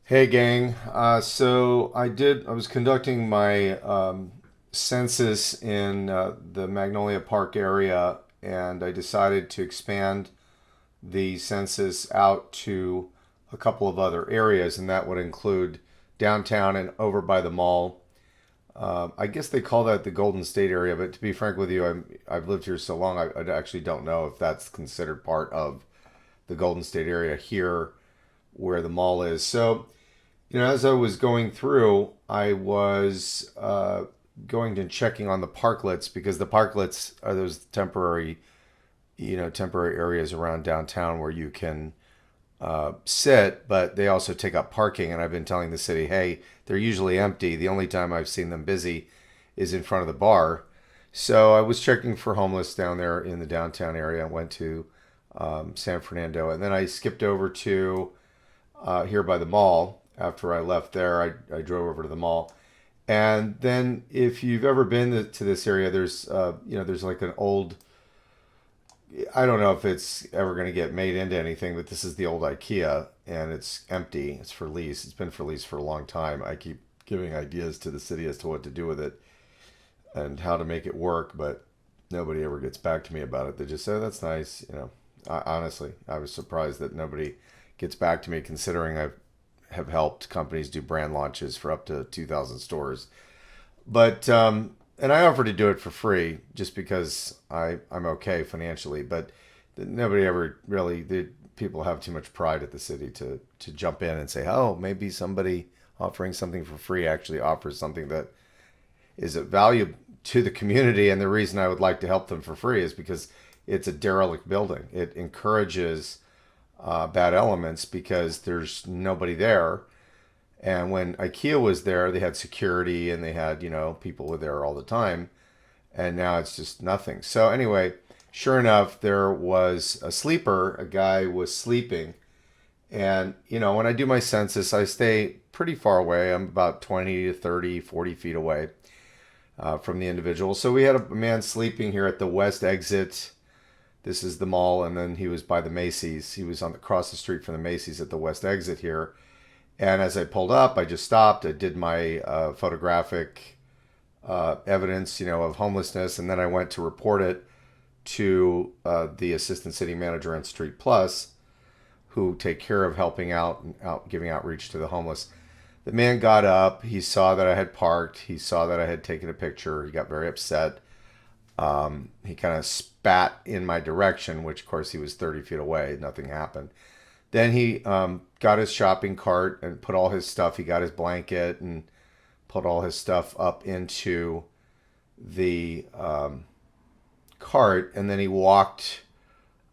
Hey gang, I was conducting my census in the Magnolia Park area, and I decided to expand the census out to a couple of other areas, and that would include downtown and over by the mall. I guess they call that the Golden State area, but to be frank with you, I've lived here so long, I actually don't know if that's considered part of the Golden State area here where the mall is. As I was going through, I was going and checking on the parklets because the parklets are those temporary areas around downtown where you can sit, but they also take up parking. And I've been telling the city, hey, they're usually empty. The only time I've seen them busy is in front of the bar. So I was checking for homeless down there in the downtown area. I went to San Fernando, and then I skipped over to here by the mall. After I left there, I drove over to the mall. And then, if you've ever been to this area, there's like an old. I don't know if it's ever going to get made into anything, but this is the old IKEA, and it's empty. It's for lease. It's been for lease for a long time. I keep giving ideas to the city as to what to do with it and how to make it work, but nobody ever gets back to me about it. They just say, "Oh, that's nice." Honestly, I was surprised that nobody gets back to me, considering I have helped companies do brand launches for up to 2,000 stores. But and I offered to do it for free just because I'm okay financially. But nobody ever really. People have too much pride at the city to jump in and say, oh, maybe somebody offering something for free actually offers something that is of value to the community. And the reason I would like to help them for free is because it's a derelict building. It encourages bad elements because there's nobody there. And when IKEA was there, they had security and they had, people were there all the time. And now it's just nothing. So, anyway, sure enough, there was a sleeper. A guy was sleeping. And, when I do my census, I stay pretty far away. I'm about 20 to 30, 40 feet away from the individual. So, we had a man sleeping here at the west exit. This is the mall, and then he was by the Macy's. He was across the street from the Macy's at the west exit here. And as I pulled up, I just stopped. I did my photographic evidence, of homelessness, and then I went to report it to the assistant city manager and Street Plus, who take care of helping out and giving outreach to the homeless. The man got up. He saw that I had parked. He saw that I had taken a picture. He got very upset. He kind of spat in my direction, which of course he was 30 feet away. Nothing happened. Then he got his shopping cart and put all his stuff. He got his blanket and put all his stuff up into the cart. And then he walked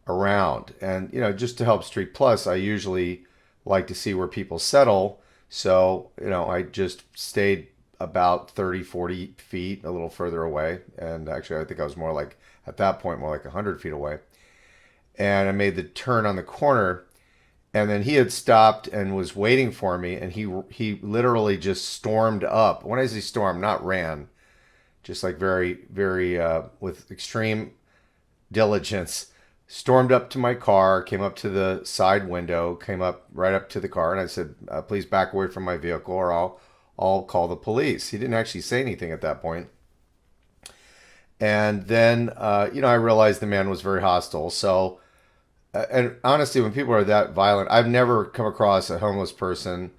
around. And, just to help Street Plus, I usually like to see where people settle. So, I just stayed about 30, 40 feet, a little further away. And actually, I think I was more like, at that point, more like 100 feet away. And I made the turn on the corner. And then he had stopped and was waiting for me. And he literally just stormed up. When I say storm, not ran, just like very, very, with extreme diligence, stormed up to my car, came up to the side window, came up right up to the car. And I said, please back away from my vehicle or I'll call the police. He didn't actually say anything at that point. And then, I realized the man was very hostile. So, and honestly, when people are that violent, I've never come across a homeless person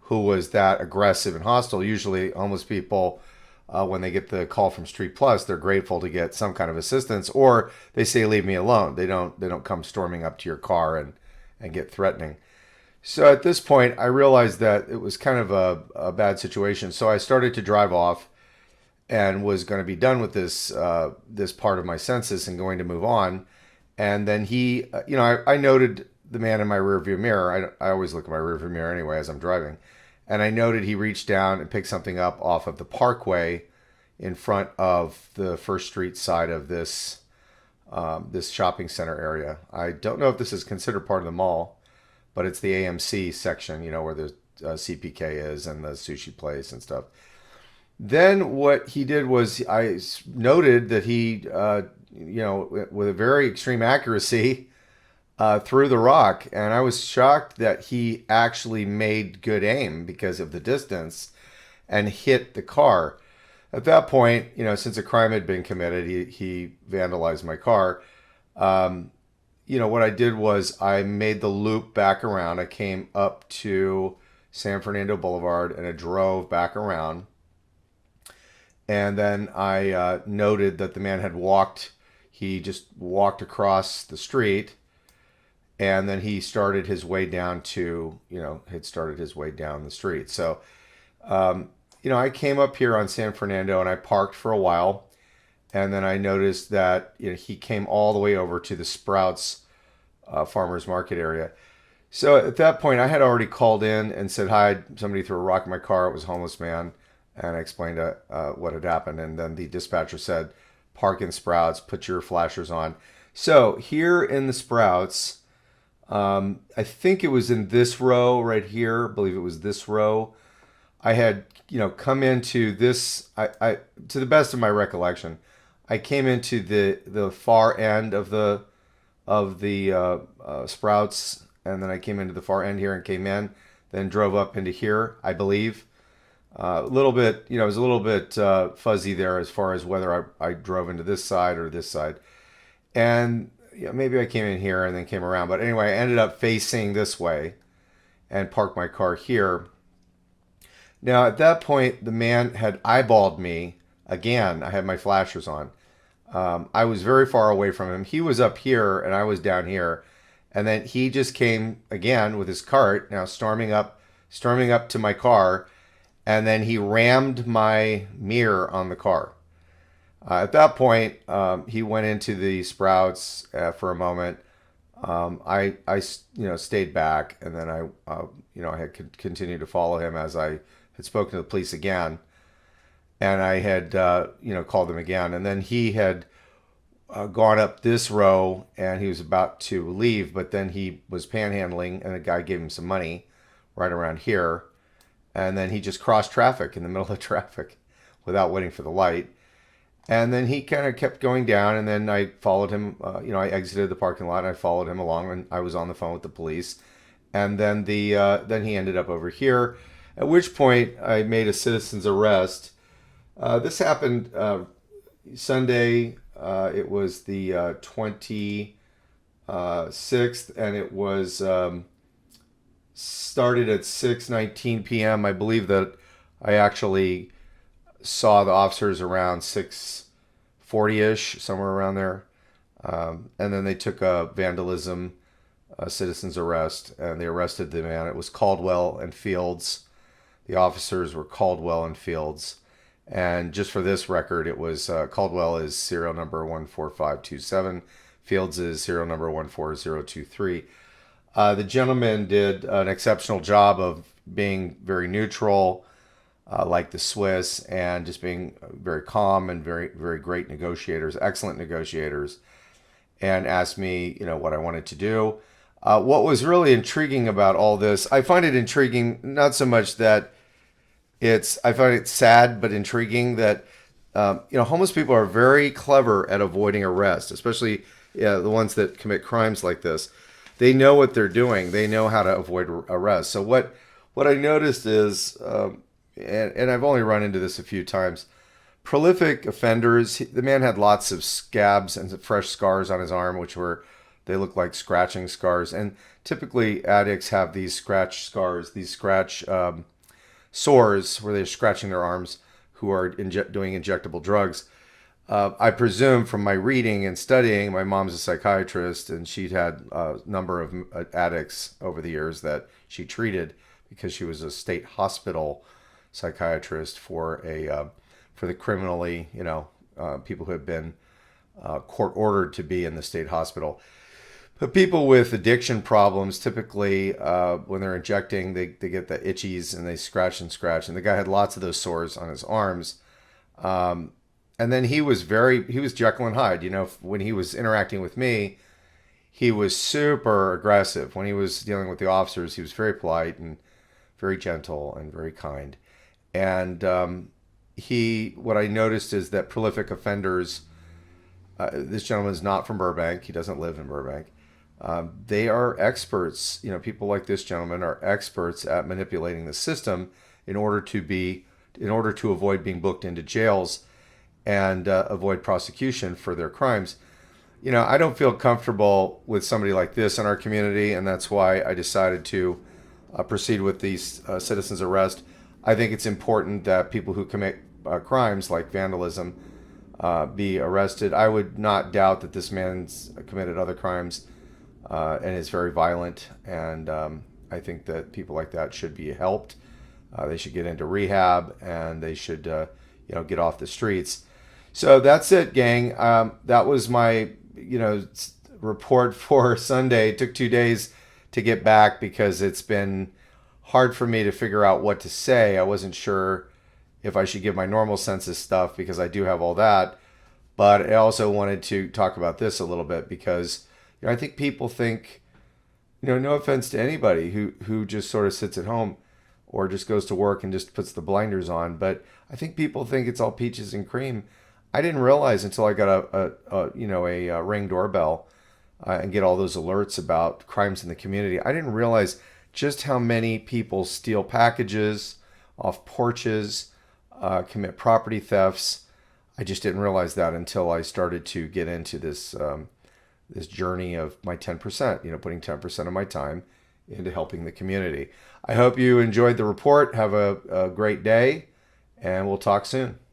who was that aggressive and hostile. Usually, homeless people, when they get the call from Street Plus, they're grateful to get some kind of assistance, or they say, "Leave me alone." They don't come storming up to your car and get threatening. So at this point, I realized that it was kind of a bad situation. So I started to drive off and was going to be done with this part of my census and going to move on. And then I noted the man in my rearview mirror. I always look at my rearview mirror anyway as I'm driving. And I noted he reached down and picked something up off of the parkway in front of the First Street side of this shopping center area. I don't know if this is considered part of the mall, but it's the AMC section, where the CPK is and the sushi place and stuff. Then what he did was I noted that he, with a very extreme accuracy, through the rock, and I was shocked that he actually made good aim because of the distance and hit the car. At that point, since a crime had been committed, he vandalized my car. Um, what I did was I made the loop back around. I came up to San Fernando Boulevard and I drove back around. And then I noted that the man had walked, he just walked across the street, and then he started his way down to, had started his way down the street. So, um, I came up here on San Fernando and I parked for a while. And then I noticed that he came all the way over to the Sprouts farmers market area. So at that point, I had already called in and said, "Hi, somebody threw a rock in my car. It was a homeless man." And I explained what had happened. And then the dispatcher said, "Park in Sprouts, put your flashers on." So here in the Sprouts, I think it was in this row right here. I believe it was this row. I had, come into this, to the best of my recollection, I came into the far end of the Sprouts, and then I came into the far end here and came in, then drove up into here, I believe. A little bit, it was a little bit fuzzy there as far as whether I drove into this side or this side. And maybe I came in here and then came around. But anyway, I ended up facing this way and parked my car here. Now, at that point, the man had eyeballed me again. I had my flashers on. I was very far away from him. He was up here and I was down here. And then he just came again with his cart, now storming up to my car, and then he rammed my mirror on the car. At that point, he went into the Sprouts for a moment. I stayed back, and then I had continued to follow him as I had spoken to the police again, and I had called them again, and then he had gone up this row and he was about to leave, but then he was panhandling and the guy gave him some money right around here. And then he just crossed traffic in the middle of traffic without waiting for the light. And then he kind of kept going down, and then I followed him. I exited the parking lot and I followed him along, and I was on the phone with the police. And then then he ended up over here, at which point I made a citizen's arrest. This happened Sunday. It was the 26th, and it was started at 6:19 p.m. I believe that I actually saw the officers around 6:40ish, somewhere around there. And then they took a vandalism, citizen's arrest, and they arrested the man. It was Caldwell and Fields. The officers were Caldwell and Fields. And just for this record, it was Caldwell is serial number 14527. Fields is serial number 14023. The gentleman did an exceptional job of being very neutral, like the Swiss, and just being very calm and very, very great negotiators, excellent negotiators, and asked me, what I wanted to do. What was really intriguing about all this, I find it intriguing, not so much that I find it sad, but intriguing that, homeless people are very clever at avoiding arrest, especially the ones that commit crimes like this. They know what they're doing. They know how to avoid arrest. So what I noticed is, and I've only run into this a few times, prolific offenders. The man had lots of scabs and fresh scars on his arm, they look like scratching scars. And typically addicts have these scratch scars, these scratch sores where they're scratching their arms, who are doing injectable drugs. I presume from my reading and studying, my mom's a psychiatrist, and she'd had a number of addicts over the years that she treated because she was a state hospital psychiatrist for the criminally, people who have been court ordered to be in the state hospital. But people with addiction problems, typically, when they're injecting, they get the itchies and they scratch and scratch. And the guy had lots of those sores on his arms. And then he was Jekyll and Hyde. When he was interacting with me, he was super aggressive. When he was dealing with the officers, he was very polite and very gentle and very kind. And what I noticed is that prolific offenders, this gentleman is not from Burbank. He doesn't live in Burbank. They are experts. People like this gentleman are experts at manipulating the system in order to avoid being booked into jails and avoid prosecution for their crimes. I don't feel comfortable with somebody like this in our community, and that's why I decided to proceed with these citizens' arrest. I think it's important that people who commit crimes like vandalism be arrested. I would not doubt that this man's committed other crimes and is very violent, and I think that people like that should be helped. They should get into rehab, and they should, get off the streets. So that's it, gang. That was my, report for Sunday. It took 2 days to get back because it's been hard for me to figure out what to say. I wasn't sure if I should give my normal census stuff because I do have all that. But I also wanted to talk about this a little bit because I think people think, no offense to anybody who just sort of sits at home or just goes to work and just puts the blinders on, but I think people think it's all peaches and cream. I didn't realize until I got a Ring doorbell and get all those alerts about crimes in the community. I didn't realize just how many people steal packages off porches, commit property thefts. I just didn't realize that until I started to get into this journey of my 10%. Putting 10% of my time into helping the community. I hope you enjoyed the report. Have a great day, and we'll talk soon.